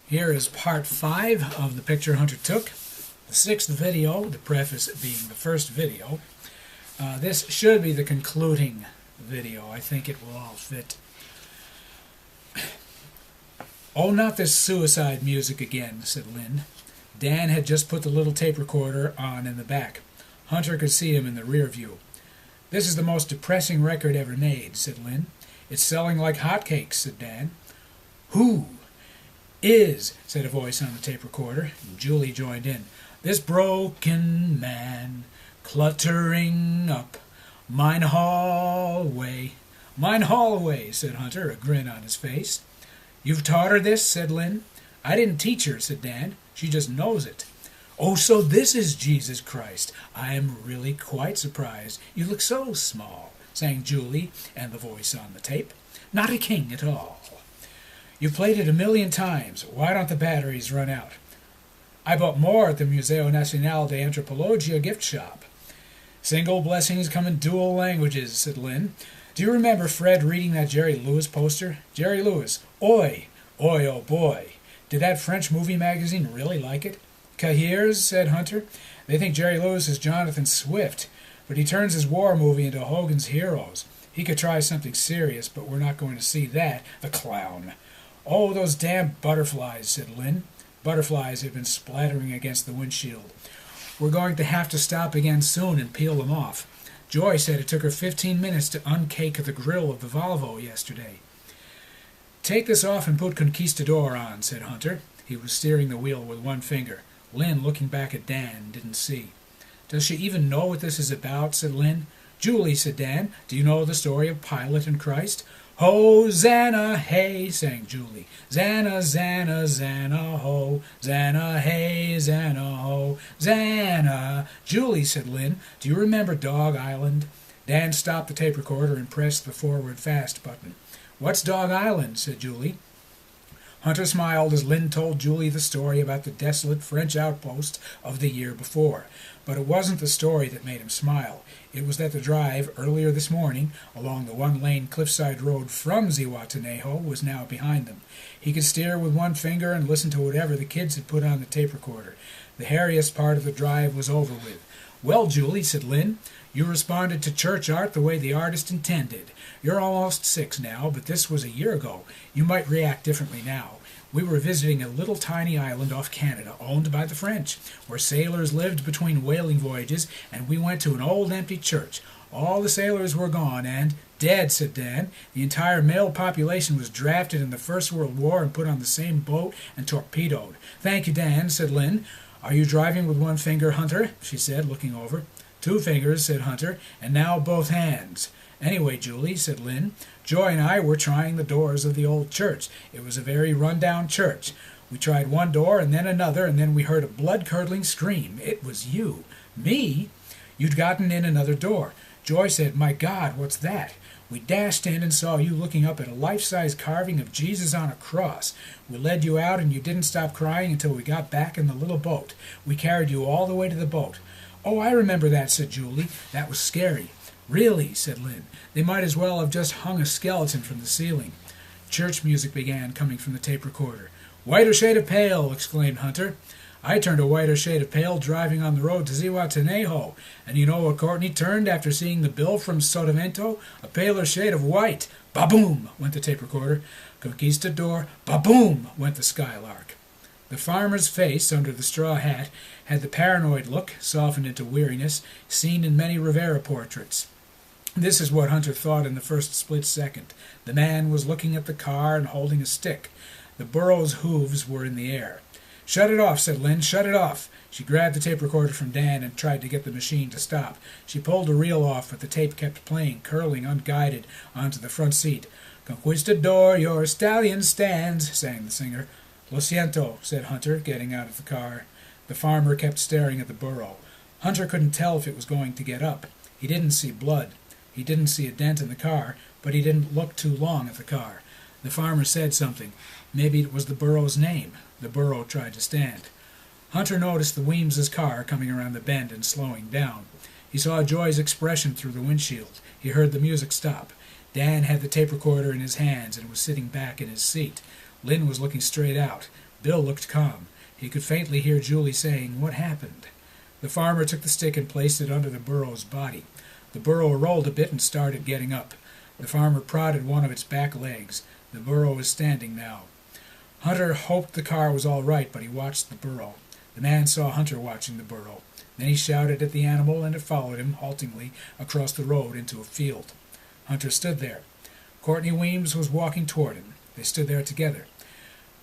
Here is part 5 of the picture Hunter took, the 6th video, the preface being the first video. This should be the concluding video. I think it will all fit. "Oh, not this suicide music again," said Lynn. Dan had just put the little tape recorder on in the back. Hunter could see him in the rear view. "This is the most depressing record ever made," said Lynn. "It's selling like hotcakes," said Dan. "Who is," said a voice on the tape recorder. Julie joined in. "This broken man, cluttering up mine hallway." "Mine hallway," said Hunter, a grin on his face. "You've taught her this?" said Lynn. "I didn't teach her," said Dan. "She just knows it." "Oh, so this is Jesus Christ. I am really quite surprised. You look so small," sang Julie and the voice on the tape. "Not a king at all. You've played it 1,000,000 times. Why don't the batteries run out?" "I bought more at the Museo Nacional de Antropologia gift shop." "Single blessings come in dual languages," said Lynn. "Do you remember Fred reading that Jerry Lewis poster? Jerry Lewis, oi, oi, oh boy. Did that French movie magazine really like it?" "Cahiers," said Hunter. "They think Jerry Lewis is Jonathan Swift, but he turns his war movie into Hogan's Heroes. He could try something serious, but we're not going to see that, the clown." "Oh, those damn butterflies," said Lynn. Butterflies had been splattering against the windshield. "We're going to have to stop again soon and peel them off. Joy said it took her 15 minutes to uncake the grill of the Volvo yesterday." "Take this off and put Conquistador on," said Hunter. He was steering the wheel with one finger. Lynn, looking back at Dan, didn't see. "Does she even know what this is about?" said Lynn. "Julie," said Dan, "do you know the story of Pilate and Christ?" "Hosanna, hey," sang Julie. "Zanna, Zanna, Zanna, ho. Zanna, hey, Zanna, ho. Zanna." "Julie," said Lynn, "do you remember Dog Island?" Dan stopped the tape recorder and pressed the forward fast button. "What's Dog Island?" said Julie. Hunter smiled as Lynn told Julie the story about the desolate French outpost of the year before. But it wasn't the story that made him smile. It was that the drive, earlier this morning, along the one-lane cliffside road from Zihuatanejo was now behind them. He could steer with one finger and listen to whatever the kids had put on the tape recorder. The hairiest part of the drive was over with. "Well, Julie," said Lynn, "you responded to church art the way the artist intended. You're almost 6 now, but this was a year ago. You might react differently now. We were visiting a little tiny island off Canada, owned by the French, where sailors lived between whaling voyages, and we went to an old empty church. All the sailors were gone and—" "Dead," said Dan. "The entire male population was drafted in the First World War and put on the same boat and torpedoed." "Thank you, Dan," said Lynn. "Are you driving with one finger, Hunter?" she said, looking over. "2 fingers," said Hunter, "and now both hands." "Anyway, Julie," said Lynn, "Joy and I were trying the doors of the old church. It was a very run-down church. We tried one door and then another, and then we heard a blood-curdling scream. It was you." "Me?" "You'd gotten in another door. Joy said, 'My God, what's that?' We dashed in and saw you looking up at a life-size carving of Jesus on a cross. We led you out, and you didn't stop crying until we got back in the little boat. We carried you all the way to the boat." "Oh, I remember that," said Julie. "That was scary." "Really," said Lynn. "They might as well have just hung a skeleton from the ceiling." Church music began coming from the tape recorder. "Whiter shade of pale," exclaimed Hunter. "I turned a whiter shade of pale driving on the road to Zihuatanejo. And you know what Courtney turned after seeing the bill from Sotavento? A paler shade of white. Ba-boom, went the tape recorder. Conquistador. Ba-boom, went the skylark." The farmer's face, under the straw hat, had the paranoid look, softened into weariness, seen in many Rivera portraits. This is what Hunter thought in the first split second. The man was looking at the car and holding a stick. The burro's hooves were in the air. "Shut it off," said Lynn. "Shut it off." She grabbed the tape recorder from Dan and tried to get the machine to stop. She pulled the reel off, but the tape kept playing, curling unguided onto the front seat. "Conquistador, your stallion stands," sang the singer. "Lo siento," said Hunter, getting out of the car. The farmer kept staring at the burro. Hunter couldn't tell if it was going to get up. He didn't see blood. He didn't see a dent in the car, but he didn't look too long at the car. The farmer said something. Maybe it was the burro's name. The burro tried to stand. Hunter noticed the Weems's car coming around the bend and slowing down. He saw Joy's expression through the windshield. He heard the music stop. Dan had the tape recorder in his hands and was sitting back in his seat. Lynn was looking straight out. Bill looked calm. He could faintly hear Julie saying, "What happened?" The farmer took the stick and placed it under the burro's body. The burro rolled a bit and started getting up. The farmer prodded one of its back legs. The burro was standing now. Hunter hoped the car was all right, but he watched the burro. The man saw Hunter watching the burro. Then he shouted at the animal, and it followed him, haltingly, across the road into a field. Hunter stood there. Courtney Weems was walking toward him. They stood there together.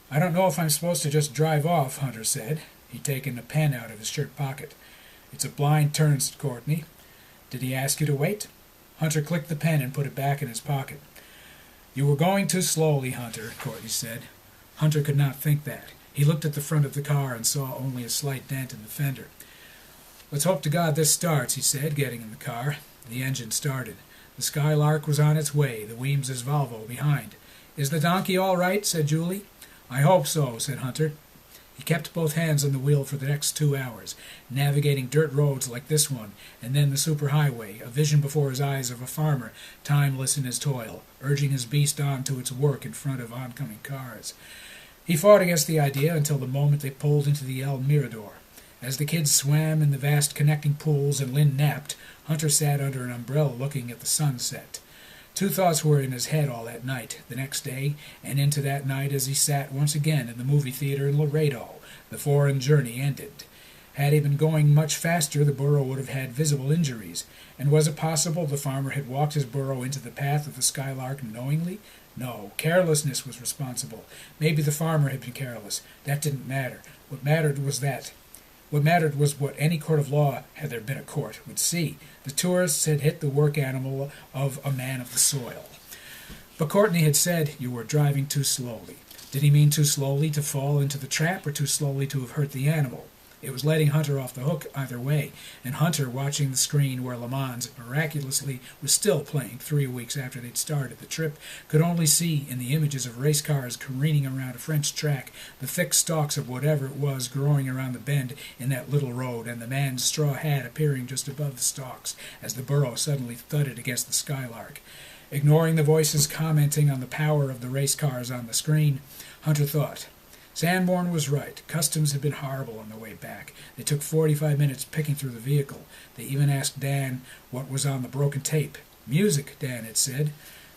"I don't know if I'm supposed to just drive off," Hunter said. He'd taken a pen out of his shirt pocket. "It's a blind turn," said Courtney. "Did he ask you to wait?" Hunter clicked the pen and put it back in his pocket. "You were going too slowly, Hunter," Courtney said. Hunter could not think that. He looked at the front of the car and saw only a slight dent in the fender. "Let's hope to God this starts," he said, getting in the car. The engine started. The Skylark was on its way, the Weems's Volvo behind. "Is the donkey all right?" said Julie. "I hope so," said Hunter. He kept both hands on the wheel for the next 2 hours, navigating dirt roads like this one, and then the superhighway, a vision before his eyes of a farmer, timeless in his toil, urging his beast on to its work in front of oncoming cars. He fought against the idea until the moment they pulled into the El Mirador. As the kids swam in the vast connecting pools and Lynn napped, Hunter sat under an umbrella looking at the sunset. Two thoughts were in his head all that night, the next day, and into that night as he sat once again in the movie theater in Laredo. The foreign journey ended. Had he been going much faster, the burro would have had visible injuries. And was it possible the farmer had walked his burro into the path of the Skylark knowingly? No, carelessness was responsible. Maybe the farmer had been careless. That didn't matter. What mattered was what any court of law, had there been a court, would see. The tourists had hit the work animal of a man of the soil. But Courtney had said, "You were driving too slowly." Did he mean too slowly to fall into the trap, or too slowly to have hurt the animal? It was letting Hunter off the hook either way, and Hunter, watching the screen where Le Mans miraculously was still playing 3 weeks after they'd started the trip, could only see in the images of race cars careening around a French track the thick stalks of whatever it was growing around the bend in that little road, and the man's straw hat appearing just above the stalks as the burro suddenly thudded against the Skylark. Ignoring the voices commenting on the power of the race cars on the screen, Hunter thought, Sanborn was right. Customs had been horrible on the way back. They took 45 minutes picking through the vehicle. They even asked Dan what was on the broken tape. "Music," Dan had said.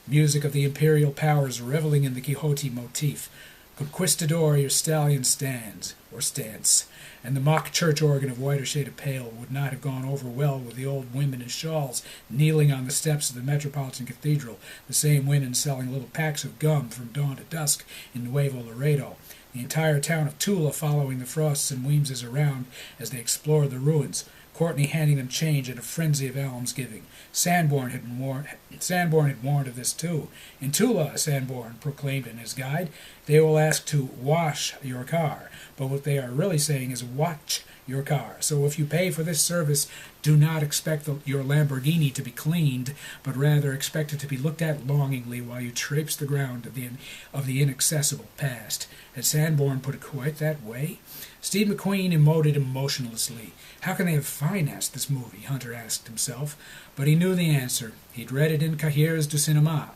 Music of the imperial powers reveling in the Quixote motif. "Conquistador, your stallion stands," or stance, and the mock church organ of whiter shade of pale would not have gone over well with the old women in shawls kneeling on the steps of the Metropolitan Cathedral, the same women selling little packs of gum from dawn to dusk in Nuevo Laredo. The entire town of Tula following the Frosts and Weemses around as they explored the ruins, Courtney handing them change in a frenzy of almsgiving. Sanborn had warned of this too. "In Tula," Sanborn proclaimed in his guide, "they will ask to wash your car, but what they are really saying is watch your car. So if you pay for this service, do not expect your Lamborghini to be cleaned, but rather expect it to be looked at longingly while you traipse the ground of the inaccessible past." Had Sanborn put it quite that way? Steve McQueen emoted emotionlessly. How can they have financed this movie? Hunter asked himself. But he knew the answer. He'd read it in Cahiers du Cinema.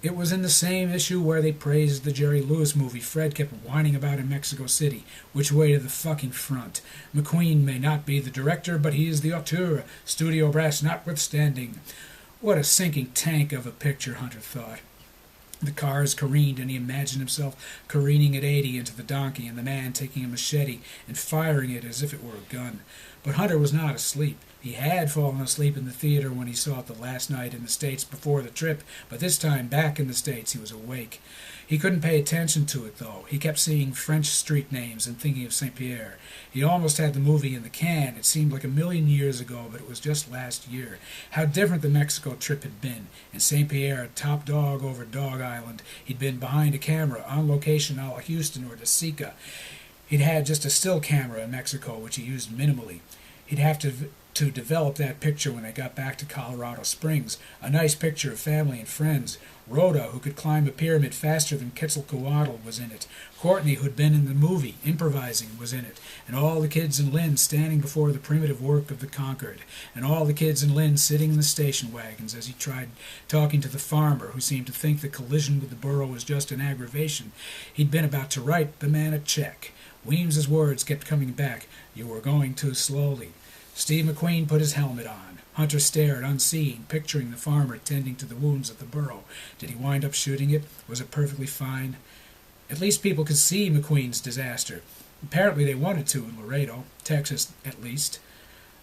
It was in the same issue where they praised the Jerry Lewis movie Fred kept whining about in Mexico City. Which way to the fucking front? McQueen may not be the director, but he is the auteur, studio brass notwithstanding. What a sinking tank of a picture, Hunter thought. The cars careened, and he imagined himself careening at 80 into the donkey, and the man taking a machete and firing it as if it were a gun. But Hunter was not asleep. He had fallen asleep in the theater when he saw it the last night in the States before the trip, but this time back in the States he was awake. He couldn't pay attention to it, though. He kept seeing French street names and thinking of St. Pierre. He almost had the movie in the can. It seemed like a million years ago, but it was just last year. How different the Mexico trip had been. In St. Pierre, top dog over Dog Island, he'd been behind a camera, on location a la Houston or Desica. He'd had just a still camera in Mexico, which he used minimally. He'd have to develop that picture when they got back to Colorado Springs. A nice picture of family and friends. Rhoda, who could climb a pyramid faster than Quetzalcoatl, was in it. Courtney, who'd been in the movie, improvising, was in it. And all the kids in Lynn standing before the primitive work of the Concord. And all the kids in Lynn sitting in the station wagons as he tried talking to the farmer, who seemed to think the collision with the burro was just an aggravation. He'd been about to write the man a check. Weems's words kept coming back. You were going too slowly. Steve McQueen put his helmet on. Hunter stared, unseeing, picturing the farmer tending to the wounds of the burro. Did he wind up shooting it? Was it perfectly fine? At least people could see McQueen's disaster. Apparently they wanted to in Laredo, Texas at least.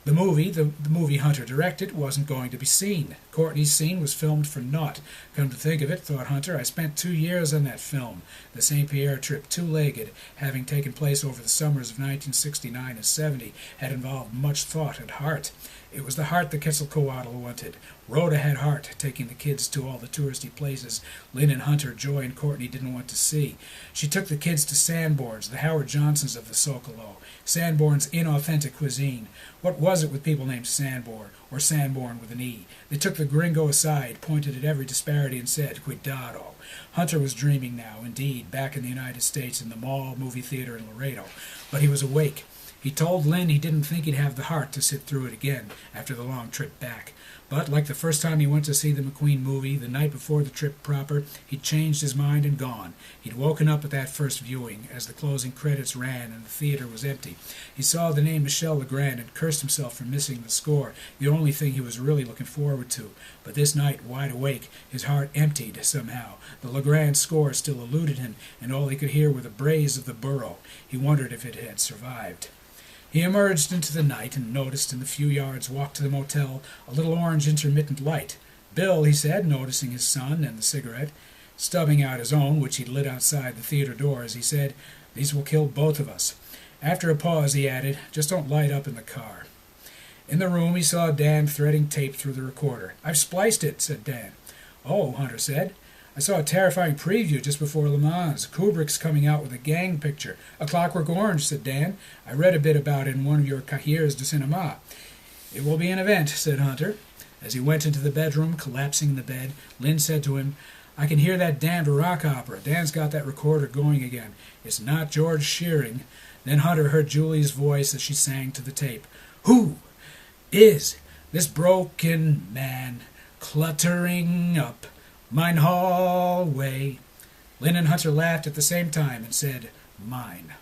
The movie Hunter directed, wasn't going to be seen. Courtney's scene was filmed for naught. Come to think of it, thought Hunter, I spent 2 years on that film. The St. Pierre trip, two-legged, having taken place over the summers of 1969 and 70, had involved much thought and heart. It was the heart that Quetzalcoatl wanted. Rhoda had heart, taking the kids to all the touristy places Lynn and Hunter, Joy, and Courtney didn't want to see. She took the kids to Sanborn's, the Howard Johnsons of the Socalo. Sanborn's inauthentic cuisine. What was it with people named Sanborn, or Sanborn with an E? They took the gringo aside, pointed at every disparity, and said, Cuidado. Hunter was dreaming now, indeed, back in the United States in the Mall movie theater in Laredo. But he was awake. He told Lynn he didn't think he'd have the heart to sit through it again after the long trip back. But, like the first time he went to see the McQueen movie, the night before the trip proper, he'd changed his mind and gone. He'd woken up at that first viewing, as the closing credits ran and the theater was empty. He saw the name Michel Legrand and cursed himself for missing the score, the only thing he was really looking forward to. But this night, wide awake, his heart emptied somehow. The Legrand score still eluded him, and all he could hear were the brays of the burro. He wondered if it had survived. He emerged into the night and noticed in the few yards walk to the motel a little orange intermittent light. Bill, he said, noticing his son and the cigarette, stubbing out his own, which he'd lit outside the theater door as he said, these will kill both of us. After a pause, he added, just don't light up in the car. In the room, he saw Dan threading tape through the recorder. I've spliced it, said Dan. Oh, Hunter said. I saw a terrifying preview just before Le Mans. Kubrick's coming out with a gang picture. A Clockwork Orange, said Dan. I read a bit about it in one of your cahiers de cinema. It will be an event, said Hunter. As he went into the bedroom, collapsing in the bed, Lynn said to him, I can hear that damned rock opera. Dan's got that recorder going again. It's not George Shearing. Then Hunter heard Julie's voice as she sang to the tape. Who is this broken man cluttering up mine hallway? Lynn and Hunter laughed at the same time and said, mine.